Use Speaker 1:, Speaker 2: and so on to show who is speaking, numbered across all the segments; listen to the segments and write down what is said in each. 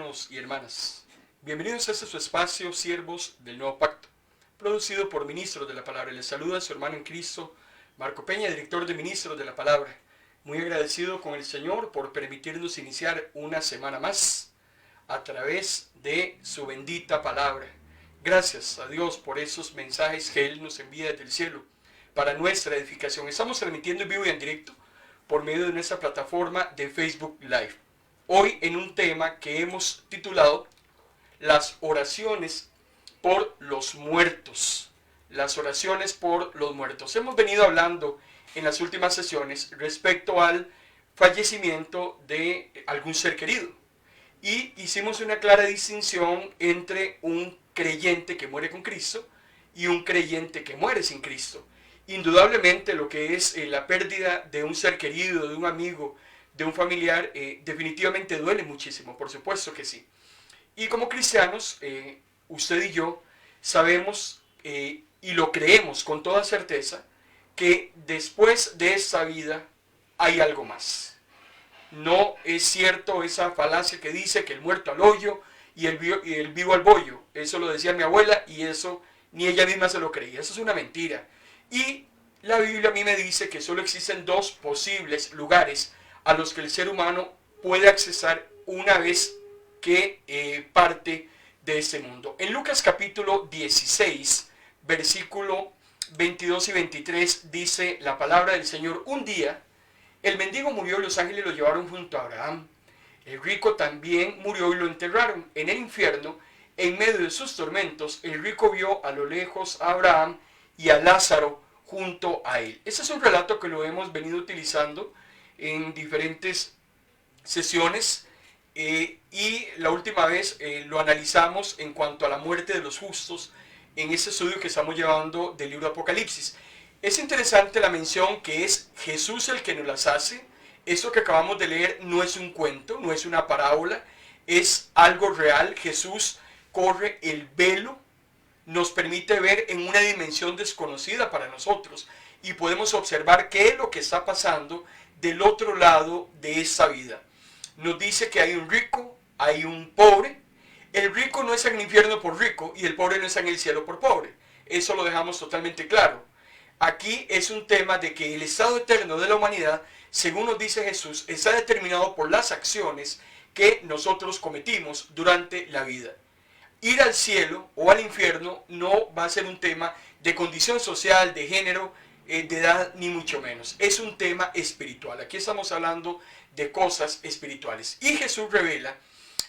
Speaker 1: hermanos y hermanas. Bienvenidos a este su espacio, Siervos del Nuevo Pacto, producido por Ministros de la Palabra. Les saluda a su hermano en Cristo, Marco Peña, director de Ministros de la Palabra. Muy agradecido con el Señor por permitirnos iniciar una semana más a través de su bendita palabra. Gracias a Dios por esos mensajes que Él nos envía desde el cielo para nuestra edificación. Estamos transmitiendo en vivo y en directo por medio de nuestra plataforma de Facebook Live. Hoy en un tema que hemos titulado las oraciones por los muertos. Las oraciones por los muertos. Hemos venido hablando en las últimas sesiones respecto al fallecimiento de algún ser querido. Y hicimos una clara distinción entre un creyente que muere con Cristo y un creyente que muere sin Cristo. Indudablemente lo que es la pérdida de un ser querido, de un amigo, de un familiar, definitivamente duele muchísimo, por supuesto que sí. Y como cristianos, usted y yo sabemos y lo creemos con toda certeza que después de esta vida hay algo más. No es cierto esa falacia que dice que el muerto al hoyo y el vivo al bollo. Eso lo decía mi abuela y eso ni ella misma se lo creía. Eso es una mentira. Y la Biblia a mí me dice que solo existen dos posibles lugares a los que el ser humano puede accesar una vez que parte de este mundo. En Lucas capítulo 16, versículo 22 y 23 dice la palabra del Señor: un día el mendigo murió y los ángeles lo llevaron junto a Abraham. El rico también murió y lo enterraron. En el infierno, en medio de sus tormentos, el rico vio a lo lejos a Abraham y a Lázaro junto a él. Ese es un relato que lo hemos venido utilizando en diferentes sesiones y la última vez lo analizamos en cuanto a la muerte de los justos en ese estudio que estamos llevando del libro de Apocalipsis. Es interesante la mención que es Jesús el que nos las hace. Eso que acabamos de leer no es un cuento, no es una parábola, es algo real. Jesús corre el velo, nos permite ver en una dimensión desconocida para nosotros y podemos observar qué es lo que está pasando del otro lado de esta vida. Nos dice que hay un rico, hay un pobre. El rico no está en el infierno por rico y el pobre no está en el cielo por pobre. Eso lo dejamos totalmente claro. Aquí es un tema de que el estado eterno de la humanidad, según nos dice Jesús, está determinado por las acciones que nosotros cometimos durante la vida. Ir al cielo o al infierno no va a ser un tema de condición social, de género, de edad, ni mucho menos. Es un tema espiritual. Aquí estamos hablando de cosas espirituales. Y Jesús revela,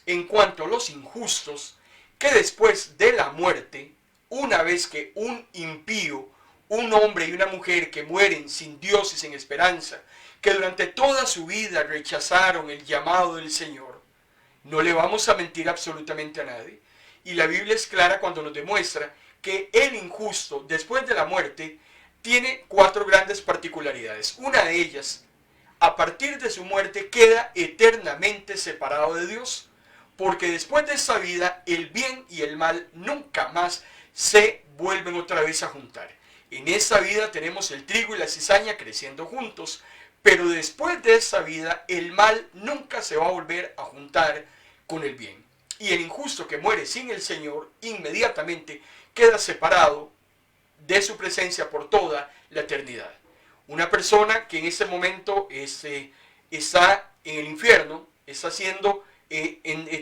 Speaker 1: en cuanto a los injustos, que después de la muerte, una vez que un impío, un hombre y una mujer que mueren sin Dios y sin esperanza, que durante toda su vida rechazaron el llamado del Señor, no le vamos a mentir absolutamente a nadie. Y la Biblia es clara cuando nos demuestra que el injusto, después de la muerte, tiene cuatro grandes particularidades. Una de ellas, a partir de su muerte, queda eternamente separado de Dios, porque después de esta vida, el bien y el mal nunca más se vuelven otra vez a juntar. En esta vida tenemos el trigo y la cizaña creciendo juntos, pero después de esta vida, el mal nunca se va a volver a juntar con el bien. Y el injusto que muere sin el Señor, inmediatamente queda separado de su presencia por toda la eternidad. Una persona que en este momento está en el infierno, está siendo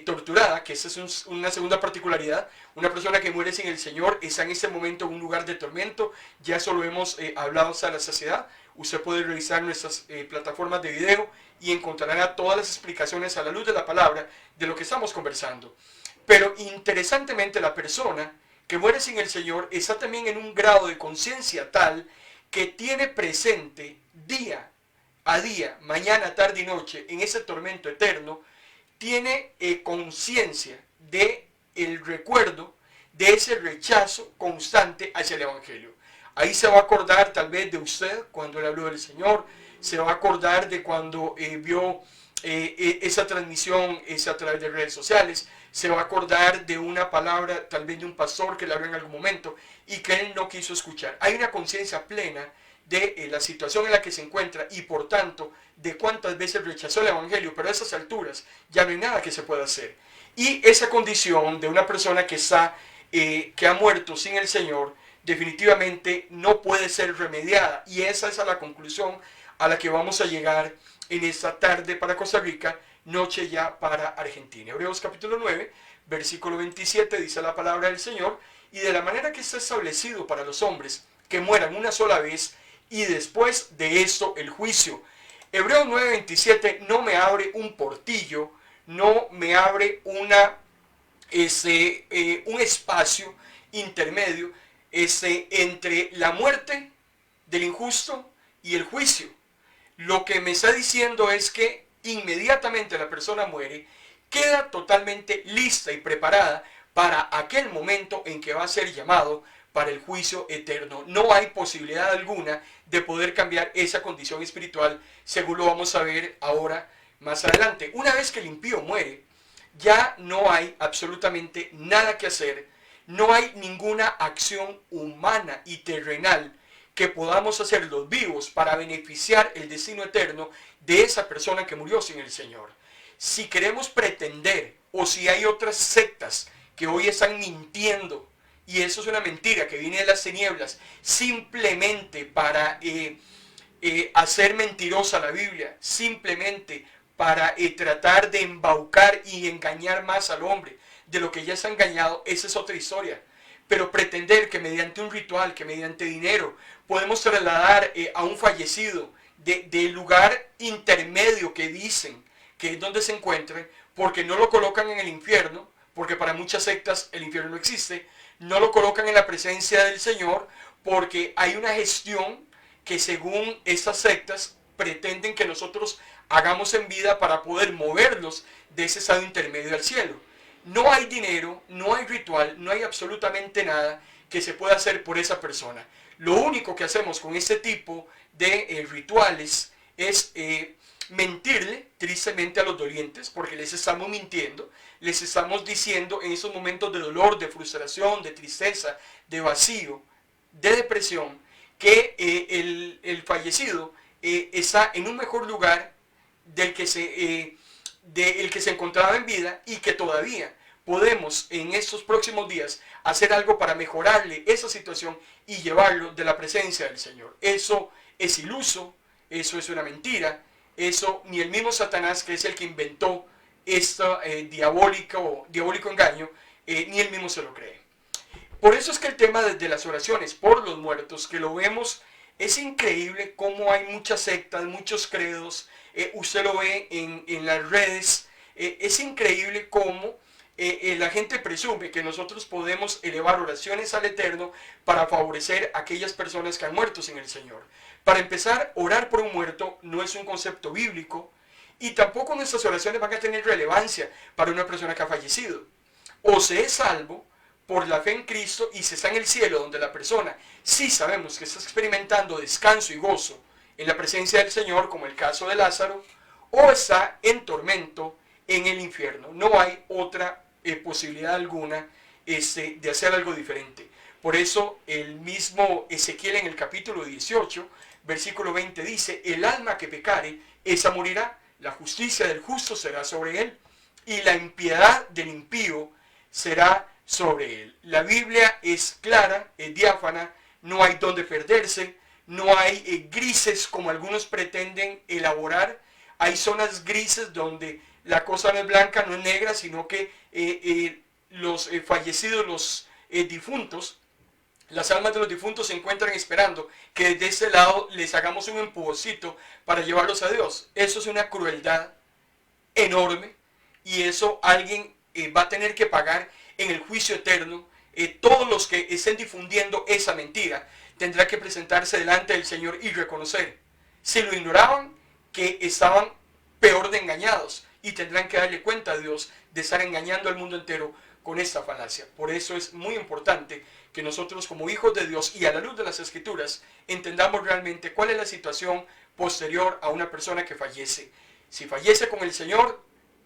Speaker 1: torturada, que esa es una segunda particularidad. Una persona que muere sin el Señor está en este momento en un lugar de tormento. Ya eso lo hemos hablado hasta la saciedad. Usted puede revisar nuestras plataformas de video y encontrará todas las explicaciones a la luz de la palabra de lo que estamos conversando. Pero interesantemente, la persona que muere sin el Señor está también en un grado de conciencia tal que tiene presente día a día, mañana, tarde y noche, en ese tormento eterno, tiene conciencia de el recuerdo de ese rechazo constante hacia el Evangelio. Ahí se va a acordar tal vez de usted cuando le habló del Señor, se va a acordar de cuando vio esa transmisión a través de redes sociales, se va a acordar de una palabra tal vez de un pastor que le habló en algún momento y que él no quiso escuchar. Hay una conciencia plena de la situación en la que se encuentra y por tanto de cuántas veces rechazó el Evangelio, pero a esas alturas ya no hay nada que se pueda hacer. Y esa condición de una persona que ha muerto sin el Señor, definitivamente no puede ser remediada. Y esa es la conclusión a la que vamos a llegar en esta tarde para Costa Rica, noche ya para Argentina. Hebreos capítulo 9, versículo 27 dice la palabra del Señor: y de la manera que está establecido para los hombres que mueran una sola vez, y después de esto el juicio. Hebreos 9:27 no me abre un portillo, no me abre un espacio intermedio entre la muerte del injusto y el juicio. Lo que me está diciendo es que inmediatamente la persona muere, queda totalmente lista y preparada para aquel momento en que va a ser llamado para el juicio eterno. No hay posibilidad alguna de poder cambiar esa condición espiritual, según lo vamos a ver ahora más adelante. Una vez que el impío muere, ya no hay absolutamente nada que hacer, no hay ninguna acción humana y terrenal que podamos hacer los vivos para beneficiar el destino eterno de esa persona que murió sin el Señor. Si queremos pretender, o si hay otras sectas que hoy están mintiendo, y eso es una mentira que viene de las tinieblas, simplemente para hacer mentirosa la Biblia, simplemente para tratar de embaucar y engañar más al hombre de lo que ya se ha engañado, esa es otra historia. Pero pretender que mediante un ritual, que mediante dinero, podemos trasladar a un fallecido del lugar intermedio que dicen que es donde se encuentre, porque no lo colocan en el infierno, porque para muchas sectas el infierno no existe, no lo colocan en la presencia del Señor, porque hay una gestión que según estas sectas pretenden que nosotros hagamos en vida para poder moverlos de ese estado intermedio al cielo. No hay dinero, no hay ritual, no hay absolutamente nada que se pueda hacer por esa persona. Lo único que hacemos con este tipo de rituales es mentirle tristemente a los dolientes, porque les estamos mintiendo, les estamos diciendo en esos momentos de dolor, de frustración, de tristeza, de vacío, de depresión, que el fallecido está en un mejor lugar del que se encontraba en vida, y que todavía podemos en estos próximos días hacer algo para mejorarle esa situación y llevarlo de la presencia del Señor. Eso es iluso, eso es una mentira, eso ni el mismo Satanás, que es el que inventó este diabólico engaño, ni él mismo se lo cree. Por eso es que el tema de las oraciones por los muertos, que lo vemos, es increíble cómo hay muchas sectas, muchos credos, usted lo ve en las redes, es increíble cómo la gente presume que nosotros podemos elevar oraciones al Eterno para favorecer a aquellas personas que han muerto sin el Señor. Para empezar, orar por un muerto no es un concepto bíblico, y tampoco nuestras oraciones van a tener relevancia para una persona que ha fallecido. O se es salvo por la fe en Cristo y se está en el cielo, donde la persona sí sabemos que está experimentando descanso y gozo en la presencia del Señor, como el caso de Lázaro, o está en tormento en el infierno. No hay otra posibilidad alguna de hacer algo diferente. Por eso el mismo Ezequiel en el capítulo 18, versículo 20 dice: el alma que pecare, esa morirá, la justicia del justo será sobre él, y la impiedad del impío será sobre él. La Biblia es clara, es diáfana, no hay donde perderse, no hay grises como algunos pretenden elaborar. Hay zonas grises donde la cosa no es blanca, no es negra, sino que los fallecidos, los difuntos, las almas de los difuntos se encuentran esperando que desde ese lado les hagamos un empujoncito para llevarlos a Dios. Eso es una crueldad enorme, y eso alguien va a tener que pagar en el juicio eterno. Todos los que estén difundiendo esa mentira tendrán que presentarse delante del Señor y reconocer si lo ignoraban, que estaban peor de engañados, y tendrán que darle cuenta a Dios de estar engañando al mundo entero con esta falacia. Por eso es muy importante que nosotros, como hijos de Dios y a la luz de las Escrituras, entendamos realmente cuál es la situación posterior a una persona que fallece. Si fallece con el Señor,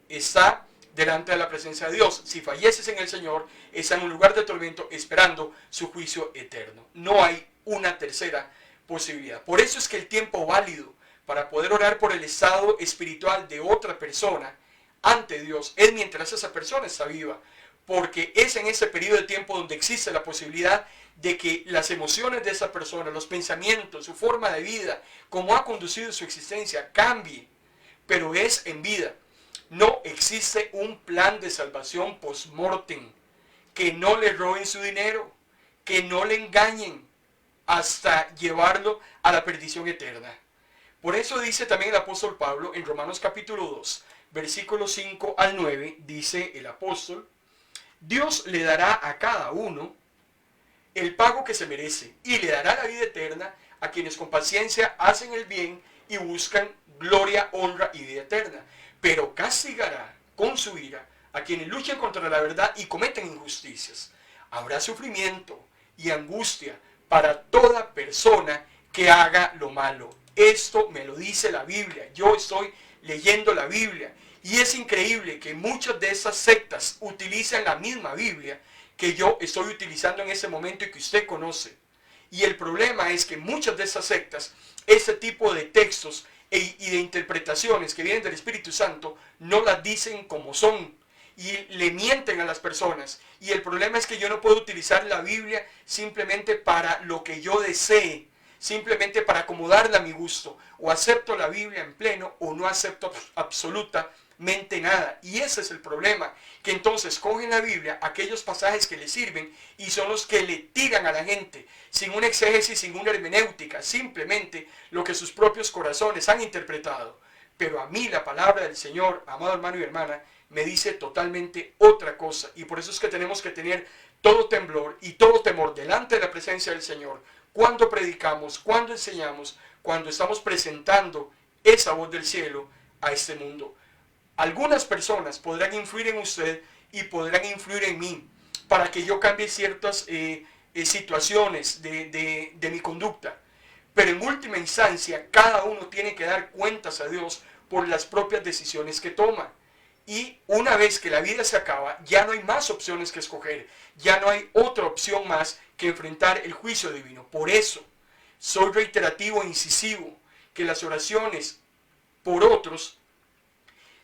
Speaker 1: está delante de la presencia de Dios. Si falleces en el Señor, está en un lugar de tormento esperando su juicio eterno. No hay una tercera posibilidad. Por eso es que el tiempo válido para poder orar por el estado espiritual de otra persona ante Dios es mientras esa persona está viva, porque es en ese periodo de tiempo donde existe la posibilidad de que las emociones de esa persona, los pensamientos, su forma de vida, cómo ha conducido su existencia, cambie, pero es en vida. No existe un plan de salvación post-mortem, que no le roben su dinero, que no le engañen hasta llevarlo a la perdición eterna. Por eso dice también el apóstol Pablo en Romanos capítulo 2, versículos 5 al 9, dice el apóstol: Dios le dará a cada uno el pago que se merece y le dará la vida eterna a quienes con paciencia hacen el bien y buscan gloria, honra y vida eterna. Pero castigará con su ira a quienes luchan contra la verdad y cometen injusticias. Habrá sufrimiento y angustia para toda persona que haga lo malo. Esto me lo dice la Biblia. Yo estoy leyendo la Biblia. Y es increíble que muchas de esas sectas utilizan la misma Biblia que yo estoy utilizando en ese momento y que usted conoce. Y el problema es que muchas de esas sectas, ese tipo de textos y de interpretaciones que vienen del Espíritu Santo, no las dicen como son y le mienten a las personas. Y el problema es que yo no puedo utilizar la Biblia simplemente para lo que yo desee, simplemente para acomodarla a mi gusto. O acepto la Biblia en pleno o no acepto absolutamente nada. Y ese es el problema, que entonces cogen la Biblia, aquellos pasajes que le sirven, y son los que le tiran a la gente, sin una exégesis, sin una hermenéutica, simplemente lo que sus propios corazones han interpretado. Pero a mí la palabra del Señor, amado hermano y hermana, me dice totalmente otra cosa. Y por eso es que tenemos que tener todo temblor y todo temor delante de la presencia del Señor, cuando predicamos, cuando enseñamos, cuando estamos presentando esa voz del cielo a este mundo. Algunas personas podrán influir en usted y podrán influir en mí para que yo cambie ciertas situaciones de mi conducta. Pero en última instancia, cada uno tiene que dar cuentas a Dios por las propias decisiones que toma. Y una vez que la vida se acaba, ya no hay más opciones que escoger. Ya no hay otra opción más que enfrentar el juicio divino. Por eso, soy reiterativo e incisivo que las oraciones por otros,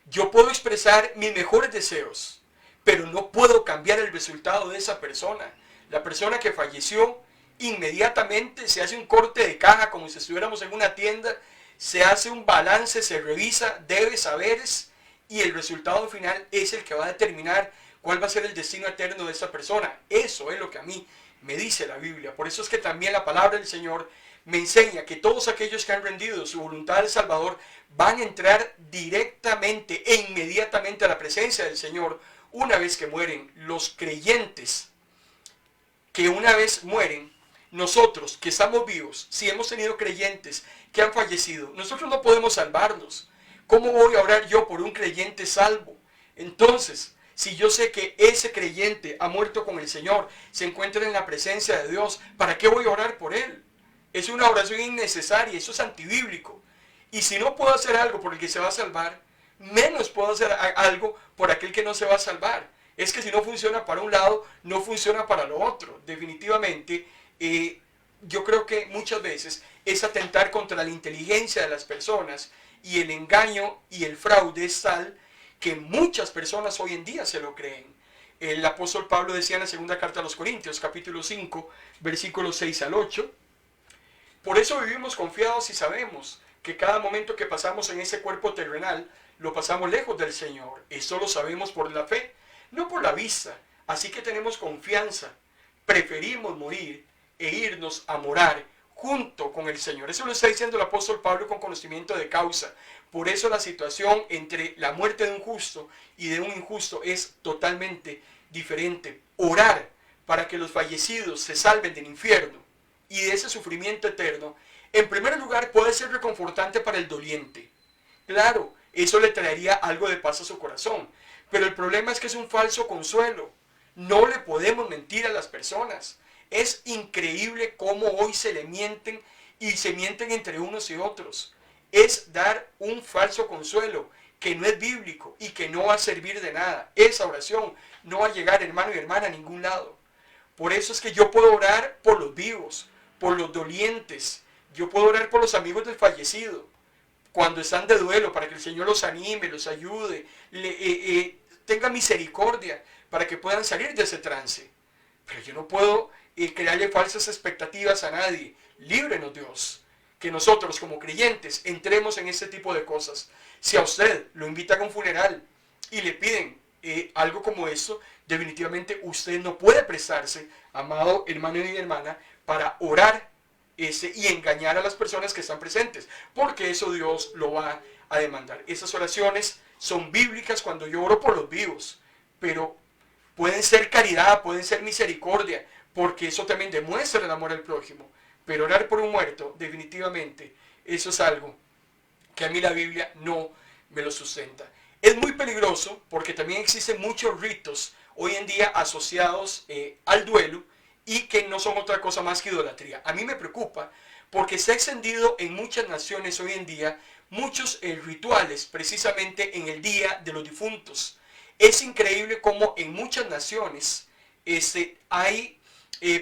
Speaker 1: yo puedo expresar mis mejores deseos, pero no puedo cambiar el resultado de esa persona. La persona que falleció, inmediatamente se hace un corte de caja como si estuviéramos en una tienda, se hace un balance, se revisa, debes, saberes, y el resultado final es el que va a determinar cuál va a ser el destino eterno de esa persona. Eso es lo que a mí me dice la Biblia. Por eso es que también la palabra del Señor me enseña que todos aquellos que han rendido su voluntad al Salvador van a entrar directamente e inmediatamente a la presencia del Señor una vez que mueren. Los creyentes que una vez mueren, nosotros que estamos vivos, si hemos tenido creyentes que han fallecido, nosotros no podemos salvarlos. ¿Cómo voy a orar yo por un creyente salvo? Entonces, si yo sé que ese creyente ha muerto con el Señor, se encuentra en la presencia de Dios, ¿para qué voy a orar por él? Es una oración innecesaria, eso es antibíblico. Y si no puedo hacer algo por el que se va a salvar, menos puedo hacer algo por aquel que no se va a salvar. Es que si no funciona para un lado, no funciona para lo otro. Definitivamente, yo creo que muchas veces es atentar contra la inteligencia de las personas, y el engaño y el fraude es tal que muchas personas hoy en día se lo creen. El apóstol Pablo decía en la segunda carta a los Corintios, capítulo 5, versículos 6 al 8, por eso vivimos confiados y sabemos que cada momento que pasamos en ese cuerpo terrenal, lo pasamos lejos del Señor. Esto lo sabemos por la fe, no por la vista. Así que tenemos confianza. Preferimos morir e irnos a morar junto con el Señor. Eso lo está diciendo el apóstol Pablo con conocimiento de causa. Por eso la situación entre la muerte de un justo y de un injusto es totalmente diferente. Orar para que los fallecidos se salven del infierno y de ese sufrimiento eterno, en primer lugar puede ser reconfortante para el doliente. Claro, eso le traería algo de paz a su corazón. Pero el problema es que es un falso consuelo. No le podemos mentir a las personas. Es increíble cómo hoy se le mienten y se mienten entre unos y otros. Es dar un falso consuelo que no es bíblico y que no va a servir de nada. Esa oración no va a llegar, hermano y hermana, a ningún lado. Por eso es que yo puedo orar por los vivos, por los dolientes. Yo puedo orar por los amigos del fallecido. cuando están de duelo, para que el Señor los anime, los ayude, tenga misericordia para que puedan salir de ese trance. Pero yo no puedo crearle falsas expectativas a nadie. Líbrenos, Dios. Que nosotros como creyentes entremos en este tipo de cosas. Si a usted lo invitan a un funeral y le piden algo como esto, definitivamente usted no puede prestarse, amado hermano y hermana, para orar y engañar a las personas que están presentes, porque eso Dios lo va a demandar. Esas oraciones son bíblicas cuando yo oro por los vivos, pero pueden ser caridad, pueden ser misericordia, porque eso también demuestra el amor al prójimo. Pero orar por un muerto, definitivamente, eso es algo que a mí la Biblia no me lo sustenta. Es muy peligroso porque también existen muchos ritos hoy en día asociados al duelo y que no son otra cosa más que idolatría. A mí me preocupa porque se ha extendido en muchas naciones hoy en día muchos rituales precisamente en el Día de los Difuntos. Es increíble cómo en muchas naciones hay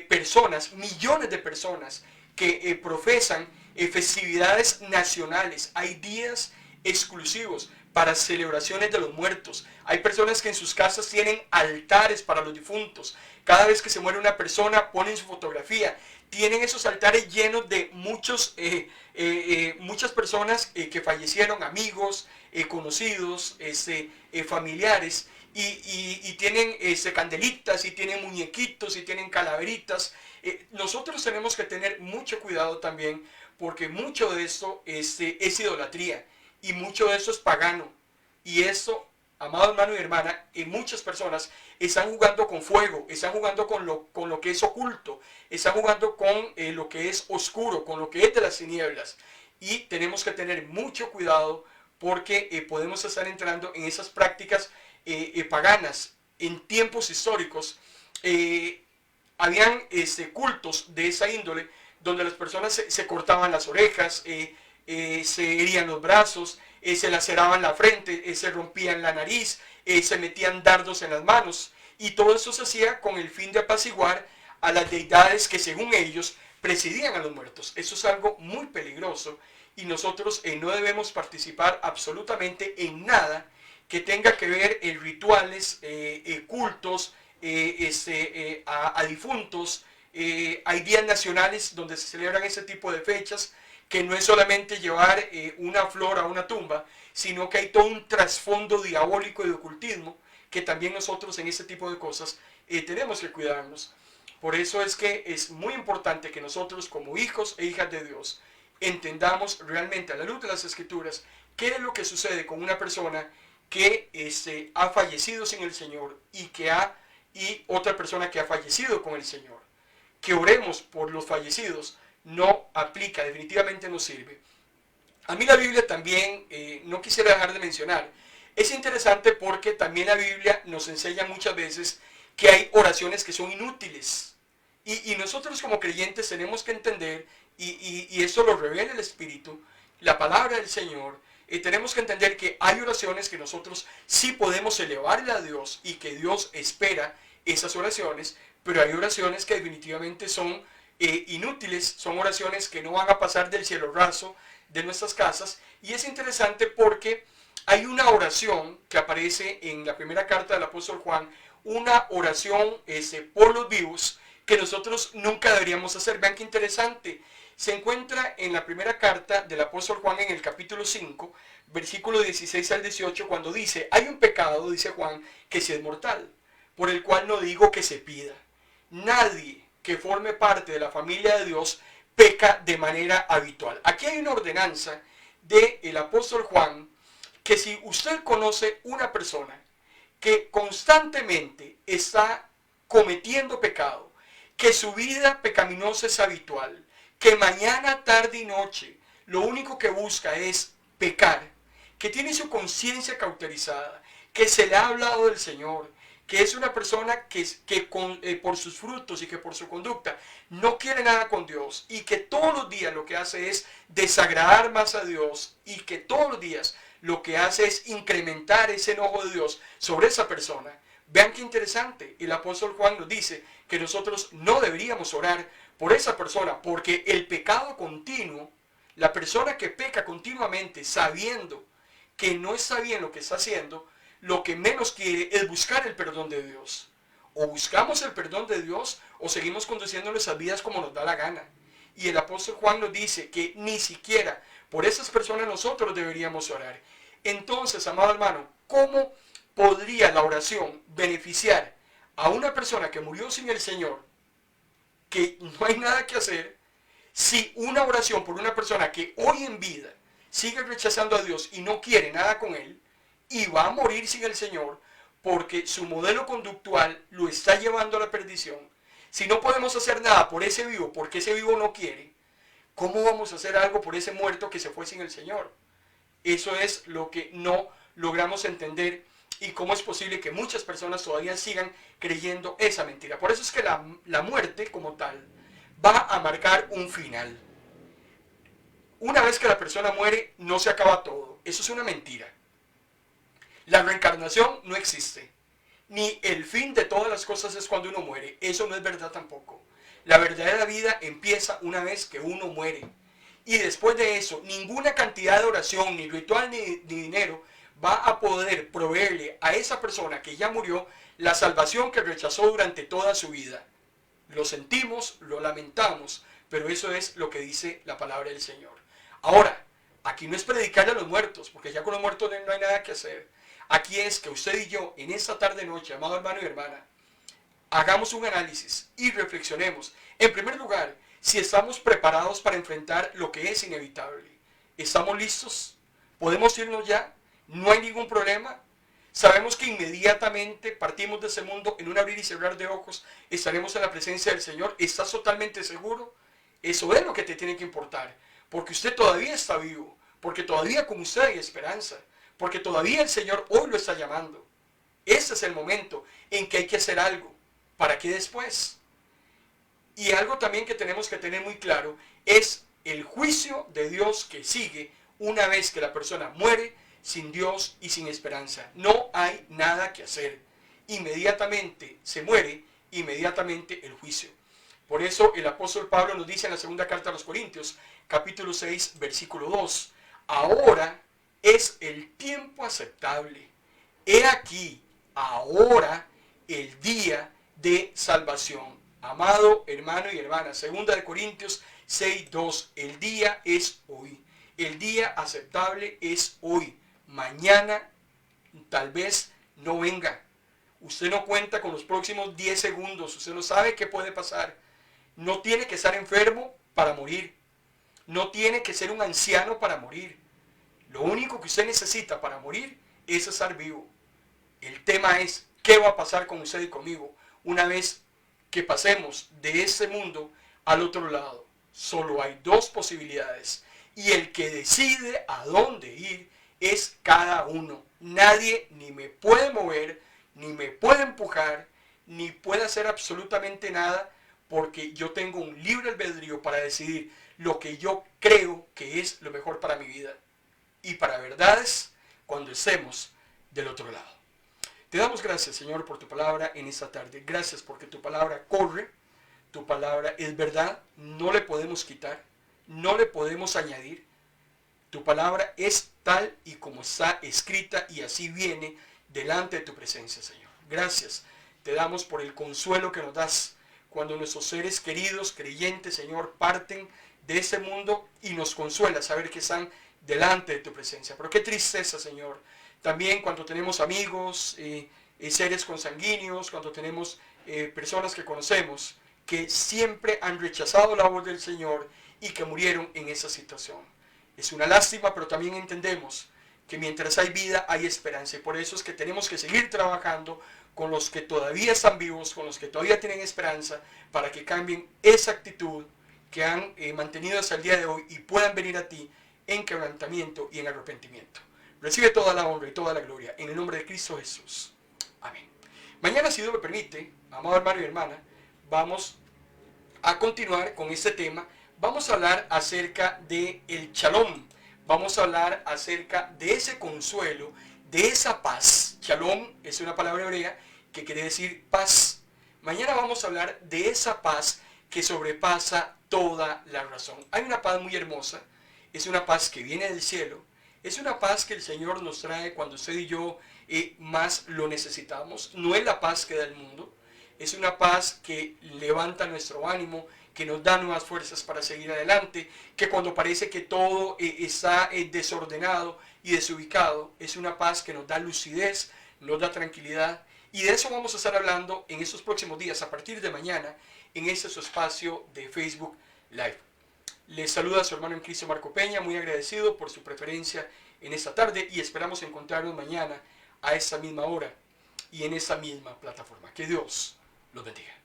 Speaker 1: personas, millones de personas que profesan festividades nacionales. Hay días exclusivos para celebraciones de los muertos. Hay personas que en sus casas tienen altares para los difuntos. Cada vez que se muere una persona ponen su fotografía. Tienen esos altares llenos de muchas personas que fallecieron, amigos, conocidos, familiares. Y tienen candelitas, y tienen muñequitos, y tienen calaveritas. Nosotros tenemos que tener mucho cuidado también, porque mucho de esto es idolatría, y mucho de esto es pagano. Y esto, amado hermano y hermana, muchas personas están jugando con fuego, están jugando con lo que es oculto, están jugando con lo que es oscuro, con lo que es de las tinieblas. Y tenemos que tener mucho cuidado, porque podemos estar entrando en esas prácticas paganas. En tiempos históricos habían cultos de esa índole donde las personas se cortaban las orejas, se herían los brazos, se laceraban la frente, se rompían la nariz, se metían dardos en las manos, y todo eso se hacía con el fin de apaciguar a las deidades que según ellos presidían a los muertos. Eso es algo muy peligroso, y nosotros no debemos participar absolutamente en nada que tenga que ver en rituales, cultos a difuntos. Hay días nacionales donde se celebran ese tipo de fechas, que no es solamente llevar una flor a una tumba, sino que hay todo un trasfondo diabólico y de ocultismo, que también nosotros en ese tipo de cosas tenemos que cuidarnos. Por eso es que es muy importante que nosotros como hijos e hijas de Dios entendamos realmente a la luz de las Escrituras qué es lo que sucede con una persona que ha fallecido sin el Señor y otra persona que ha fallecido con el Señor. Que oremos por los fallecidos no aplica, definitivamente no sirve. A mí la Biblia también, no quisiera dejar de mencionar, es interesante porque también la Biblia nos enseña muchas veces que hay oraciones que son inútiles. Y nosotros como creyentes tenemos que entender, y esto lo revela el Espíritu, la palabra del Señor. Tenemos que entender que hay oraciones que nosotros sí podemos elevarle a Dios y que Dios espera esas oraciones, pero hay oraciones que definitivamente son inútiles, son oraciones que no van a pasar del cielo raso de nuestras casas. Y es interesante porque hay una oración que aparece en la primera carta del apóstol Juan, una oración por los vivos, que nosotros nunca deberíamos hacer. Vean qué interesante. Se encuentra en la primera carta del apóstol Juan en el capítulo 5, versículo 16 al 18, cuando dice: hay un pecado, dice Juan, que sí es mortal, por el cual no digo que se pida. Nadie que forme parte de la familia de Dios peca de manera habitual. Aquí hay una ordenanza del apóstol Juan, que si usted conoce una persona que constantemente está cometiendo pecado, que su vida pecaminosa es habitual, que mañana, tarde y noche lo único que busca es pecar, que tiene su conciencia cauterizada, que se le ha hablado del Señor, que es una persona que por sus frutos y que por su conducta no quiere nada con Dios, y que todos los días lo que hace es desagradar más a Dios, y que todos los días lo que hace es incrementar ese enojo de Dios sobre esa persona. Vean qué interesante, el apóstol Juan nos dice que nosotros no deberíamos orar por esa persona, porque el pecado continuo La persona que peca continuamente sabiendo que no está bien lo que está haciendo, lo que menos quiere es buscar el perdón de Dios. O buscamos el perdón de Dios o seguimos conduciendo nuestras vidas como nos da la gana. Y el apóstol Juan nos dice que ni siquiera por esas personas nosotros deberíamos orar. Entonces, amado hermano, ¿cómo podría la oración beneficiar a una persona que murió sin el Señor, que no hay nada que hacer, si una oración por una persona que hoy en vida sigue rechazando a Dios y no quiere nada con Él, y va a morir sin el Señor, porque su modelo conductual lo está llevando a la perdición? Si no podemos hacer nada por ese vivo, porque ese vivo no quiere, ¿cómo vamos a hacer algo por ese muerto que se fue sin el Señor? Eso es lo que no logramos entender, y cómo es posible que muchas personas todavía sigan creyendo esa mentira. Por eso es que la muerte como tal va a marcar un final. Una vez que la persona muere, no se acaba todo. Eso es una mentira. La reencarnación no existe. Ni el fin de todas las cosas es cuando uno muere. Eso no es verdad tampoco. La verdadera vida empieza una vez que uno muere. Y después de eso, ninguna cantidad de oración, ni ritual, ni dinero va a poder proveerle a esa persona que ya murió la salvación que rechazó durante toda su vida. Lo sentimos, lo lamentamos, pero eso es lo que dice la palabra del Señor. Ahora, aquí no es predicarle a los muertos, porque ya con los muertos no hay nada que hacer. Aquí es que usted y yo, en esta tarde-noche, amado hermano y hermana, hagamos un análisis y reflexionemos. En primer lugar, si estamos preparados para enfrentar lo que es inevitable. ¿Estamos listos? ¿Podemos irnos ya? ¿No hay ningún problema? Sabemos que inmediatamente partimos de ese mundo, en un abrir y cerrar de ojos, estaremos en la presencia del Señor. ¿Estás totalmente seguro? Eso es lo que te tiene que importar, porque usted todavía está vivo, porque todavía con usted hay esperanza, porque todavía el Señor hoy lo está llamando. Ese es el momento en que hay que hacer algo. ¿Para qué después? Y algo también que tenemos que tener muy claro es el juicio de Dios que sigue una vez que la persona muere sin Dios y sin esperanza. No hay nada que hacer. Inmediatamente se muere, inmediatamente el juicio. Por eso el apóstol Pablo nos dice en la segunda carta a los Corintios, capítulo 6, versículo 2, ahora es el tiempo aceptable. He aquí, ahora, el día de salvación. Amado hermano y hermana, segunda de Corintios 6, 2, el día es hoy. El día aceptable es hoy. Mañana tal vez no venga. Usted no cuenta con los próximos 10 segundos. Usted no sabe qué puede pasar. No tiene que estar enfermo para morir. No tiene que ser un anciano para morir. Lo único que usted necesita para morir es estar vivo. El tema es, ¿qué va a pasar con usted y conmigo una vez que pasemos de este mundo al otro lado? Solo hay dos posibilidades. Y el que decide a dónde ir es cada uno. Nadie ni me puede mover, ni me puede empujar, ni puede hacer absolutamente nada, porque yo tengo un libre albedrío para decidir lo que yo creo que es lo mejor para mi vida y para verdades cuando estemos del otro lado. Te damos gracias, Señor, por tu palabra en esta tarde. Gracias porque tu palabra corre, tu palabra es verdad, no le podemos quitar, no le podemos añadir. Tu palabra es tal y como está escrita y así viene delante de tu presencia, Señor. Gracias te damos por el consuelo que nos das cuando nuestros seres queridos, creyentes, Señor, parten de este mundo, y nos consuela saber que están delante de tu presencia. Pero qué tristeza, Señor, también cuando tenemos amigos, seres consanguíneos, cuando tenemos personas que conocemos que siempre han rechazado la voz del Señor y que murieron en esa situación. Es una lástima, pero también entendemos que mientras hay vida hay esperanza, y por eso es que tenemos que seguir trabajando con los que todavía están vivos, con los que todavía tienen esperanza, para que cambien esa actitud que han mantenido hasta el día de hoy y puedan venir a ti en quebrantamiento y en arrepentimiento. Recibe toda la honra y toda la gloria en el nombre de Cristo Jesús. Amén. Mañana, si Dios me permite, amado hermano y hermana, vamos a continuar con este tema. Vamos a hablar acerca del shalom. Vamos a hablar acerca de ese consuelo, de esa paz. Shalom es una palabra hebrea que quiere decir paz. Mañana vamos a hablar de esa paz que sobrepasa toda la razón. Hay una paz muy hermosa es una paz que viene del cielo, es una paz que el Señor nos trae cuando usted y yo más lo necesitamos. No es la paz que da el mundo, es una paz que levanta nuestro ánimo, que nos da nuevas fuerzas para seguir adelante, que cuando parece que todo está desordenado y desubicado, es una paz que nos da lucidez, nos da tranquilidad. Y de eso vamos a estar hablando en estos próximos días, a partir de mañana, en este su espacio de Facebook Live. Les saluda a su hermano en Cristo Marco Peña, muy agradecido por su preferencia en esta tarde y esperamos encontrarnos mañana a esta misma hora y en esta misma plataforma. Que Dios los bendiga.